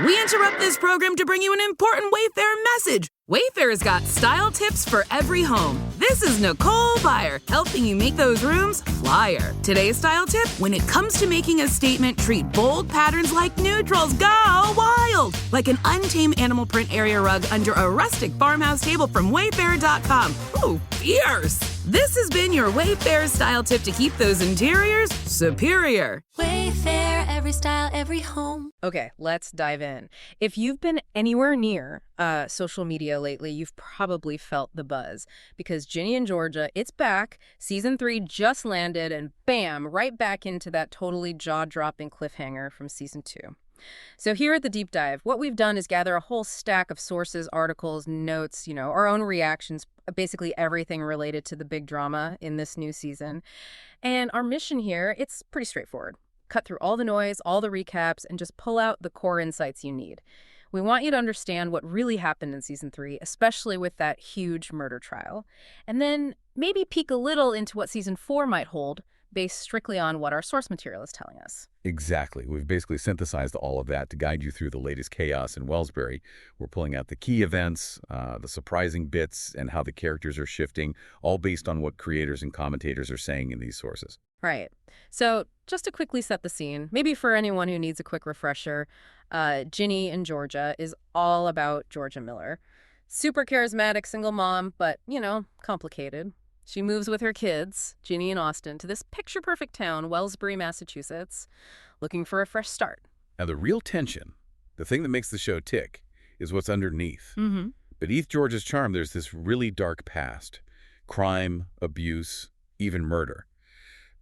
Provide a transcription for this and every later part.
We interrupt this program to bring you an important Wayfair message. Wayfair's got style tips for every home. This is Nicole Byer, helping you make those rooms flyer. Today's style tip: when it comes to making a statement, treat bold patterns like neutrals. Go wild! Like an untamed animal print area rug under a rustic farmhouse table from Wayfair.com. Ooh, fierce! This has been your Wayfair style tip to keep those interiors superior. Wayfair, every style, every home. Okay, let's dive in. If you've been anywhere near social media lately, you've probably felt the buzz because Ginny and Georgia, it's back. Season 3 just landed and bam, right back into that totally jaw-dropping cliffhanger from Season 2. So here at the Deep Dive, what we've done is gather a whole stack of sources, articles, notes, our own reactions, basically everything related to the big drama in this new season. And our mission here, it's pretty straightforward. Cut through all the noise, all the recaps, and just pull out the core insights you need. We want you to understand what really happened in Season 3, especially with that huge murder trial. And then maybe peek a little into what Season 4 might hold, based strictly on what our source material is telling us. Exactly. We've basically synthesized all of that to guide you through the latest chaos in Wellsbury. We're pulling out the key events, the surprising bits, and how the characters are shifting, all based on what creators and commentators are saying in these sources. Right. So just to quickly set the scene, maybe for anyone who needs a quick refresher, Ginny in Georgia is all about Georgia Miller. Super charismatic single mom, but, complicated. She moves with her kids, Ginny and Austin, to this picture-perfect town, Wellsbury, Massachusetts, looking for a fresh start. Now, the real tension, the thing that makes the show tick, is what's underneath. Mm-hmm. Beneath Georgia's charm, there's this really dark past. Crime, abuse, even murder.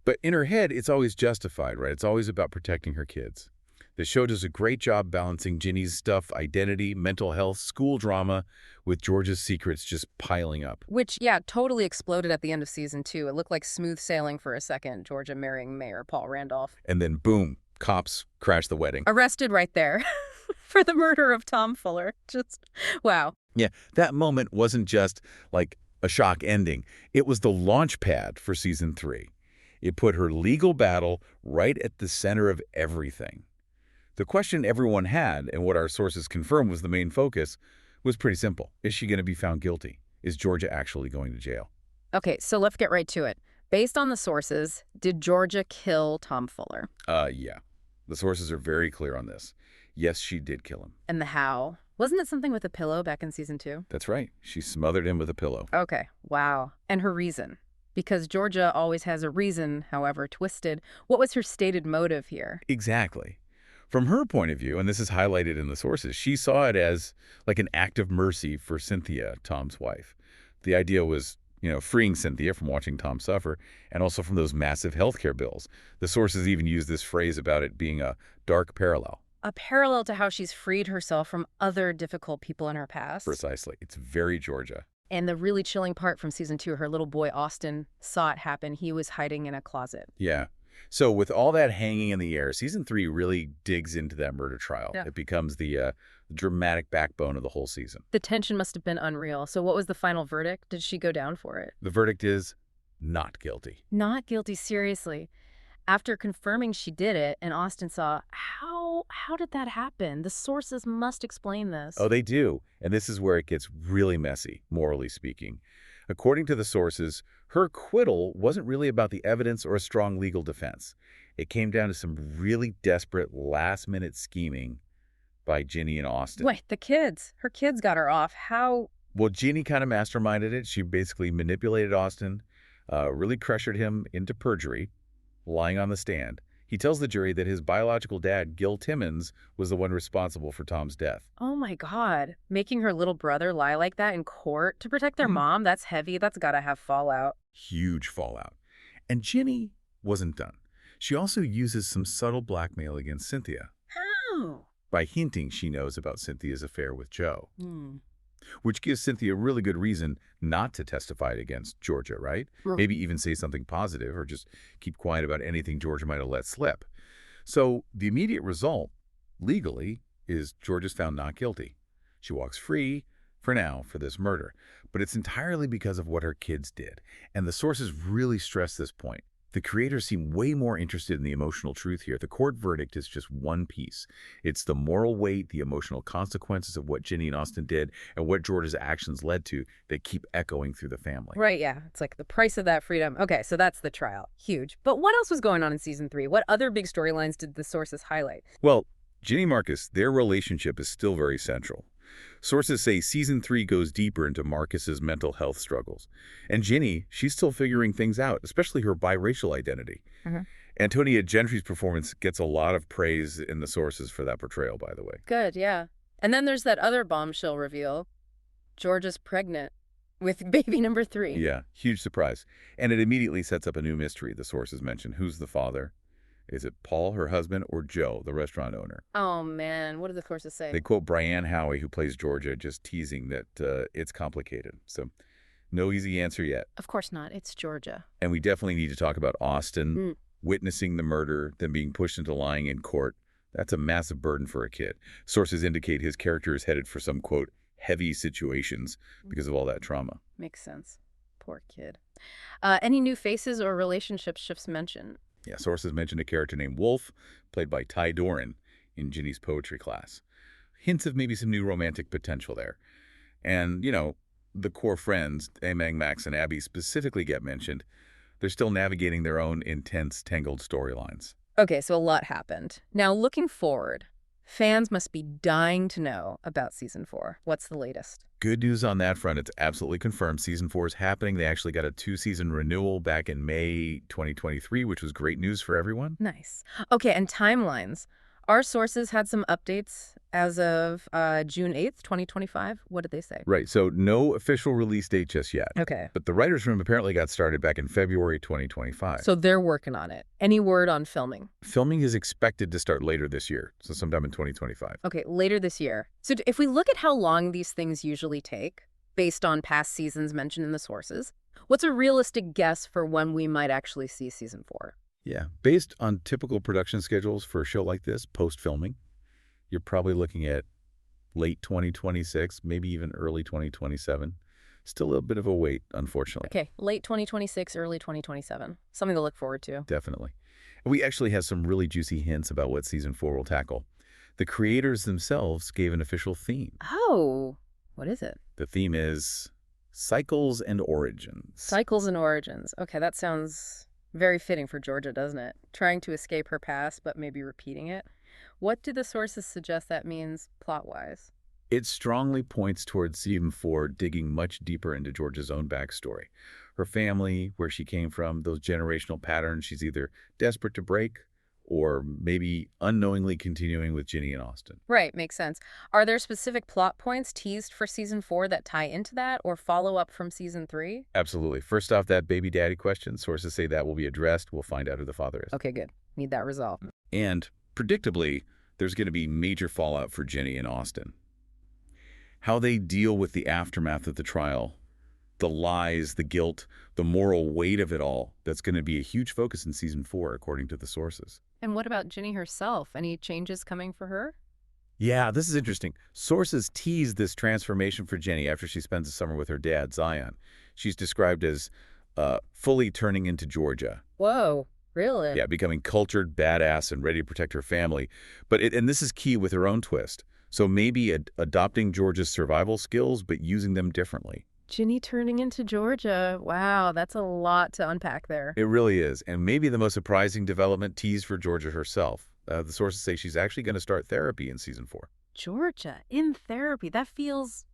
But in her head, it's always justified, right? It's always about protecting her kids. The show does a great job balancing Ginny's stuff, identity, mental health, school drama, with Georgia's secrets just piling up. Which, totally exploded at the end of Season 2. It looked like smooth sailing for a second, Georgia marrying Mayor Paul Randolph. And then, boom, cops crash the wedding. Arrested right there for the murder of Tom Fuller. Just, wow. Yeah, that moment wasn't just like a shock ending. It was the launch pad for Season 3. It put her legal battle right at the center of everything. The question everyone had, and what our sources confirmed was the main focus, was pretty simple. Is she going to be found guilty? Is Georgia actually going to jail? Okay, so let's get right to it. Based on the sources, did Georgia kill Tom Fuller? Yeah. The sources are very clear on this. Yes, she did kill him. And the how? Wasn't it something with a pillow back in Season 2? That's right. She smothered him with a pillow. Okay, wow. And her reason? Because Georgia always has a reason, however twisted. What was her stated motive here? Exactly. From her point of view, and this is highlighted in the sources, she saw it as like an act of mercy for Cynthia, Tom's wife. The idea was, freeing Cynthia from watching Tom suffer and also from those massive healthcare bills. The sources even use this phrase about it being a dark parallel. A parallel to how she's freed herself from other difficult people in her past. Precisely. It's very Georgia. And the really chilling part from Season 2, her little boy Austin saw it happen. He was hiding in a closet. Yeah. So with all that hanging in the air, Season 3 really digs into that murder trial. Yeah. It becomes the dramatic backbone of the whole season. The tension must have been unreal. So what was the final verdict? Did she go down for it? The verdict is not guilty. Not guilty, seriously. After confirming she did it, and Austin saw, how did that happen? The sources must explain this. Oh, they do. And this is where it gets really messy, morally speaking. According to the sources, her acquittal wasn't really about the evidence or a strong legal defense. It came down to some really desperate last-minute scheming by Ginny and Austin. Wait, the kids. Her kids got her off. How? Well, Ginny kind of masterminded it. She basically manipulated Austin, really pressured him into perjury, lying on the stand. He tells the jury that his biological dad, Gil Timmons, was the one responsible for Tom's death. Oh my God. Making her little brother lie like that in court to protect their mom, that's heavy. That's gotta have fallout. Huge fallout. And Ginny wasn't done. She also uses some subtle blackmail against Cynthia. How? By hinting she knows about Cynthia's affair with Joe. Which gives Cynthia a really good reason not to testify against Georgia, right? Maybe even say something positive or just keep quiet about anything Georgia might have let slip. So the immediate result, legally, is Georgia's found not guilty. She walks free, for now, for this murder. But it's entirely because of what her kids did. And the sources really stress this point. The creators seem way more interested in the emotional truth here. The court verdict is just one piece. It's the moral weight, the emotional consequences of what Ginny and Austin did, and what George's actions led to that keep echoing through the family. Right, yeah. It's like the price of that freedom. Okay, so that's the trial. Huge. But what else was going on in season 3? What other big storylines did the sources highlight? Well, Ginny and Marcus, their relationship is still very central. Sources say season 3 goes deeper into Marcus's mental health struggles. And Ginny, she's still figuring things out, especially her biracial identity. Antonia Gentry's performance gets a lot of praise in the sources for that portrayal, by the way. Good, yeah. And then there's that other bombshell reveal. Georgia's pregnant with baby number 3. Yeah, huge surprise. And it immediately sets up a new mystery, the sources mention. Who's the father? Is it Paul, her husband, or Joe, the restaurant owner? Oh, man. What do the sources say? They quote Brianne Howie, who plays Georgia, just teasing that it's complicated. So no easy answer yet. Of course not. It's Georgia. And we definitely need to talk about Austin witnessing the murder, then being pushed into lying in court. That's a massive burden for a kid. Sources indicate his character is headed for some, quote, heavy situations because of all that trauma. Makes sense. Poor kid. Any new faces or relationship shifts mentioned? Yeah, sources mentioned a character named Wolf, played by Ty Doran in Ginny's poetry class. Hints of maybe some new romantic potential there. And, you know, the core friends, Amang, Max, and Abby specifically get mentioned. They're still navigating their own intense, tangled storylines. Okay, so a lot happened. Now, looking forward, fans must be dying to know about season 4. What's the latest? Good news on that front. It's absolutely confirmed. Season 4 is happening. They actually got a 2-season renewal back in May 2023, which was great news for everyone. Nice. Okay, and timelines. Our sources had some updates as of June 8th, 2025. What did they say? Right, so no official release date just yet. Okay. But the writer's room apparently got started back in February 2025. So they're working on it. Any word on filming? Filming is expected to start later this year, so sometime in 2025. Okay, later this year. So if we look at how long these things usually take, based on past seasons mentioned in the sources, what's a realistic guess for when we might actually see season 4? Yeah, based on typical production schedules for a show like this, post-filming, you're probably looking at late 2026, maybe even early 2027. Still a bit of a wait, unfortunately. Okay, late 2026, early 2027. Something to look forward to. Definitely. And we actually have some really juicy hints about what season 4 will tackle. The creators themselves gave an official theme. Oh, what is it? The theme is cycles and origins. Cycles and origins. Okay, that sounds very fitting for Georgia, doesn't it? Trying to escape her past, but maybe repeating it. What do the sources suggest that means plot-wise? It strongly points towards season 4 digging much deeper into Georgia's own backstory. Her family, where she came from, those generational patterns she's either desperate to break or maybe unknowingly continuing with Ginny and Austin. Right, makes sense. Are there specific plot points teased for season 4 that tie into that or follow up from season 3? Absolutely. First off, that baby daddy question, sources say that will be addressed. We'll find out who the father is. Okay, good. Need that resolved. And predictably, there's going to be major fallout for Ginny and Austin. How they deal with the aftermath of the trial, the lies, the guilt, the moral weight of it all, that's going to be a huge focus in season 4, according to the sources. And what about Ginny herself? Any changes coming for her? Yeah, this is interesting. Sources tease this transformation for Ginny after she spends the summer with her dad, Zion. She's described as fully turning into Georgia. Whoa, really? Yeah, becoming cultured, badass, and ready to protect her family. And this is key with her own twist. So maybe adopting Georgia's survival skills, but using them differently. Ginny turning into Georgia. Wow, that's a lot to unpack there. It really is. And maybe the most surprising development teased for Georgia herself. The sources say she's actually going to start therapy in season 4. Georgia in therapy. That feels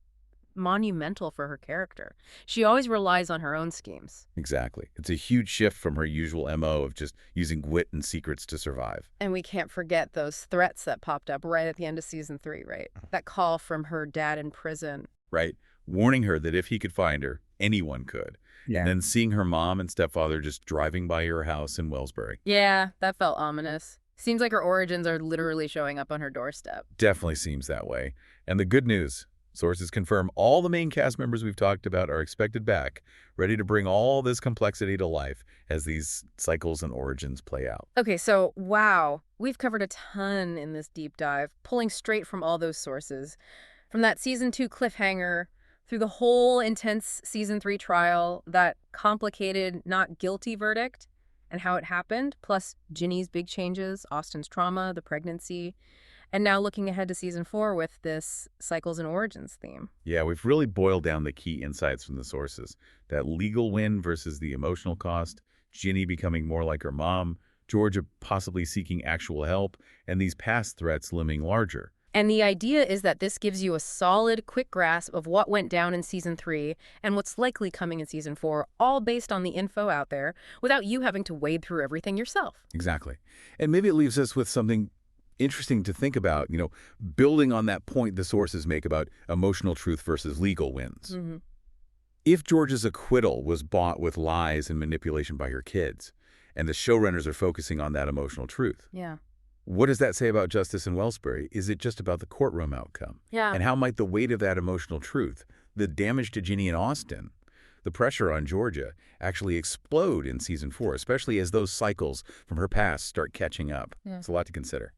monumental for her character. She always relies on her own schemes. Exactly. It's a huge shift from her usual MO of just using wit and secrets to survive. And we can't forget those threats that popped up right at the end of season 3, right? That call from her dad in prison. Right. Warning her that if he could find her, anyone could. Yeah. And then seeing her mom and stepfather just driving by her house in Wellsbury. Yeah, that felt ominous. Seems like her origins are literally showing up on her doorstep. Definitely seems that way. And the good news, sources confirm all the main cast members we've talked about are expected back, ready to bring all this complexity to life as these cycles and origins play out. Okay, so wow, we've covered a ton in this deep dive, pulling straight from all those sources. From that season 2 cliffhanger, through the whole intense season 3 trial, that complicated, not guilty verdict, and how it happened, plus Ginny's big changes, Austen's trauma, the pregnancy, and now looking ahead to season 4 with this cycles and origins theme. Yeah, we've really boiled down the key insights from the sources. That legal win versus the emotional cost, Ginny becoming more like her mom, Georgia possibly seeking actual help, and these past threats looming larger. And the idea is that this gives you a solid, quick grasp of what went down in season 3 and what's likely coming in season 4, all based on the info out there, without you having to wade through everything yourself. Exactly. And maybe it leaves us with something interesting to think about, building on that point the sources make about emotional truth versus legal wins. If Georgia's acquittal was bought with lies and manipulation by her kids, and the showrunners are focusing on that emotional truth, what does that say about justice in Wellsbury? Is it just about the courtroom outcome? And how might the weight of that emotional truth, the damage to Ginny and Austen, the pressure on Georgia, actually explode in season 4, especially as those cycles from her past start catching up? It's a lot to consider.